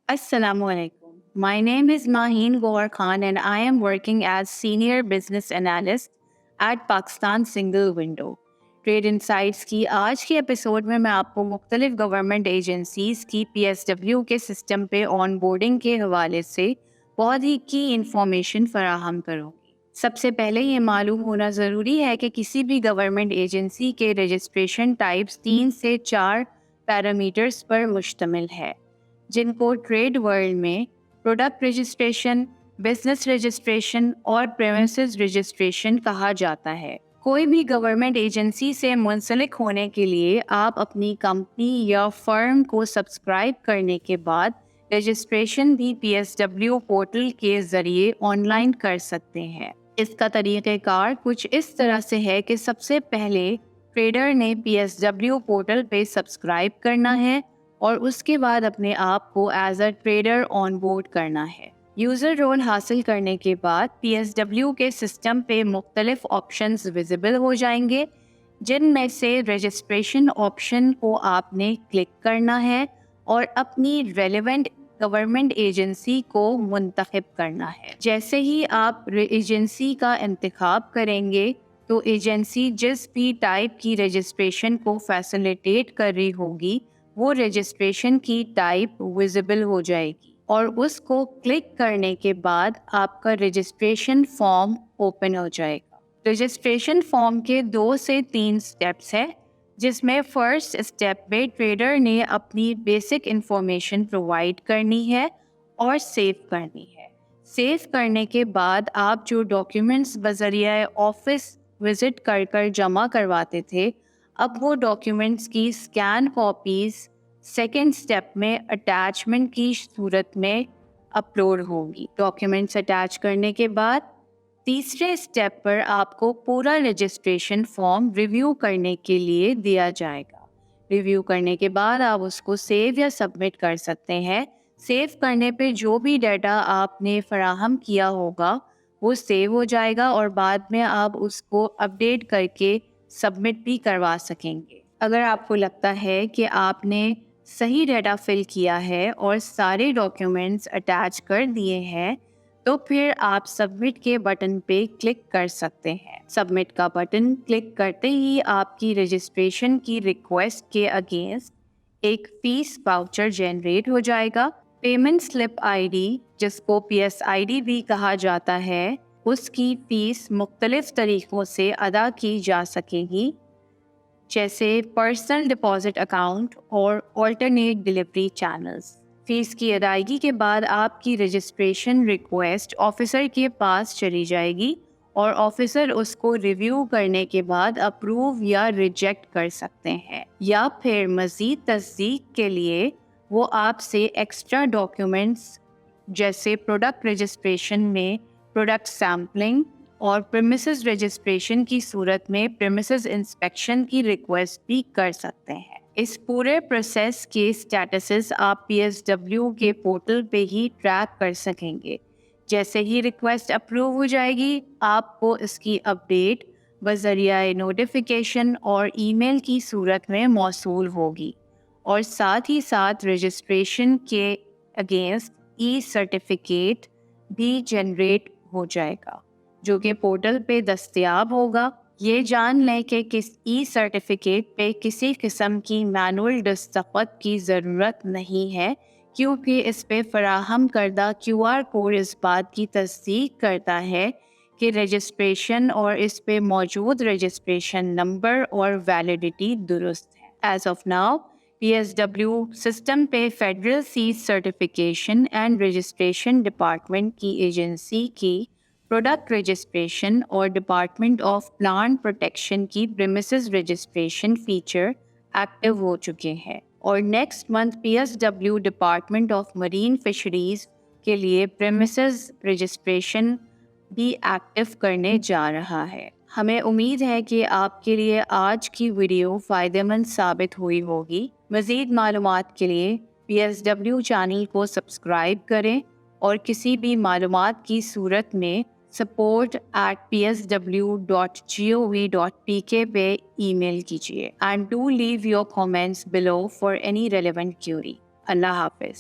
Assalamu alaikum. My name is Maheen Gohar Khan and I am working as Senior Business Analyst at Pakistan Single Window. Trade insights کی آج کے episode میں آپ کو مختلف government agencies کی PSW کے سسٹم پہ آن بورڈنگ کے حوالے سے بہت ہی کی انفارمیشن فراہم کروں گی. سب سے پہلے یہ معلوم ہونا ضروری ہے کہ کسی بھی گورنمنٹ ایجنسی کے رجسٹریشن ٹائپس 3 سے 4 پیرامیٹرز پر مشتمل ہے، جن کو ٹریڈ ورلڈ میں پروڈکٹ رجسٹریشن، بزنس رجسٹریشن اور پریمیسز رجسٹریشن کہا جاتا ہے. کوئی بھی گورنمنٹ ایجنسی سے منسلک ہونے کے لیے آپ اپنی کمپنی یا فرم کو سبسکرائب کرنے کے بعد رجسٹریشن بھی PSW پورٹل کے ذریعے آن لائن کر سکتے ہیں. اس کا طریقہ کار کچھ اس طرح سے ہے کہ سب سے پہلے ٹریڈر نے PSW پورٹل پہ سبسکرائب کرنا ہے اور اس کے بعد اپنے آپ کو as a trader on board کرنا ہے. یوزر رول حاصل کرنے کے بعد PSW کے سسٹم پہ مختلف آپشنز ویزیبل ہو جائیں گے، جن میں سے رجسٹریشن آپشن کو آپ نے کلک کرنا ہے اور اپنی ریلیونٹ گورنمنٹ ایجنسی کو منتخب کرنا ہے. جیسے ہی آپ ایجنسی کا انتخاب کریں گے تو ایجنسی جس بھی ٹائپ کی رجسٹریشن کو فیسیلیٹیٹ کر رہی ہوگی وہ رجسٹریشن کی ٹائپ ویزیبل ہو جائے گی اور اس کو کلک کرنے کے بعد آپ کا رجسٹریشن فارم اوپن ہو جائے گا. رجسٹریشن فارم کے 2 سے 3 سٹیپس ہیں، جس میں فرسٹ سٹیپ میں ٹریڈر نے اپنی بیسک انفارمیشن پرووائڈ کرنی ہے اور سیو کرنی ہے. سیو کرنے کے بعد آپ جو ڈاکیومنٹس بذریعہ آفس وزٹ کر جمع کرواتے تھے، اب وہ ڈاکیومنٹس کی اسکین کاپیز سیکنڈ سٹیپ میں اٹیچمنٹ کی صورت میں اپلوڈ ہوگی. ڈاکیومنٹس اٹیچ کرنے کے بعد تیسرے سٹیپ پر آپ کو پورا رجسٹریشن فارم ریویو کرنے کے لیے دیا جائے گا. ریویو کرنے کے بعد آپ اس کو سیو یا سبمٹ کر سکتے ہیں. سیو کرنے پہ جو بھی ڈیٹا آپ نے فراہم کیا ہوگا وہ سیو ہو جائے گا اور بعد میں آپ اس کو اپڈیٹ کر کے سبمٹ بھی کروا سکیں گے. اگر آپ کو لگتا ہے کہ آپ نے صحیح ڈیٹا فل کیا ہے اور سارے ڈاکیومنٹس اٹیچ کر دیے ہیں تو پھر آپ سبمٹ کے بٹن پہ کلک کر سکتے ہیں. سبمٹ کا بٹن کلک کرتے ہی آپ کی رجسٹریشن کی ریکویسٹ کے اگینسٹ ایک فیس واؤچر جنریٹ ہو جائے گا. پیمنٹ سلپ ID جس کو PSID بھی کہا جاتا ہے، اس کی فیس مختلف طریقوں سے ادا کی جا سکے گی، جیسے پرسنل ڈپازٹ اکاؤنٹ اور آلٹرنیٹ ڈلیوری چینلز. فیس کی ادائیگی کے بعد آپ کی رجسٹریشن ریکویسٹ آفیسر کے پاس چلی جائے گی اور آفیسر اس کو ریویو کرنے کے بعد اپروو یا ریجیکٹ کر سکتے ہیں، یا پھر مزید تصدیق کے لیے وہ آپ سے ایکسٹرا ڈاکیومنٹس جیسے پروڈکٹ رجسٹریشن میں پروڈکٹ سیمپلنگ اور پریمیسز رجسٹریشن کی صورت میں پریمیسز انسپیکشن کی ریکویسٹ بھی کر سکتے ہیں. اس پورے پروسیس کے سٹیٹسز آپ PSW کے پورٹل پہ ہی ٹریک کر سکیں گے. جیسے ہی ریکویسٹ اپروو ہو جائے گی آپ کو اس کی اپڈیٹ بذریعہ نوٹیفیکیشن اور ای میل کی صورت میں موصول ہوگی اور ساتھ ہی ساتھ رجسٹریشن کے اگینسٹ ای سرٹیفکیٹ بھی جنریٹ ہو جائے گا جو کہ پورٹل پہ دستیاب ہوگا. یہ جان لیں کہ کس ای سرٹیفکیٹ پہ کسی قسم کی مینول دستخط کی ضرورت نہیں ہے، کیونکہ اس پہ فراہم کردہ QR کوڈ اس بات کی تصدیق کرتا ہے کہ رجسٹریشن اور اس پہ موجود رجسٹریشن نمبر اور ویلیڈیٹی درست ہے. As of now PSW system پہ federal seed certification and registration department کی ایجنسی کی پروڈکٹ رجسٹریشن اور ڈپارٹمنٹ آف پلانٹ پروٹیکشن کی پریمیسز رجسٹریشن فیچر ایکٹیو ہو چکے ہیں اور next month PSW department of marine fisheries کے لیے پریمیسز رجسٹریشن بھی ایکٹیو کرنے جا رہا ہے. ہمیں امید ہے کہ آپ کے لیے آج کی ویڈیو فائدہ مند ثابت ہوئی ہوگی. مزید معلومات کے لیے PSW چینل کو سبسکرائب کریں اور کسی بھی معلومات کی صورت میں support@psw.gov.pk پہ ای میل کیجیے. And do leave your comments below for any relevant query. اللہ حافظ.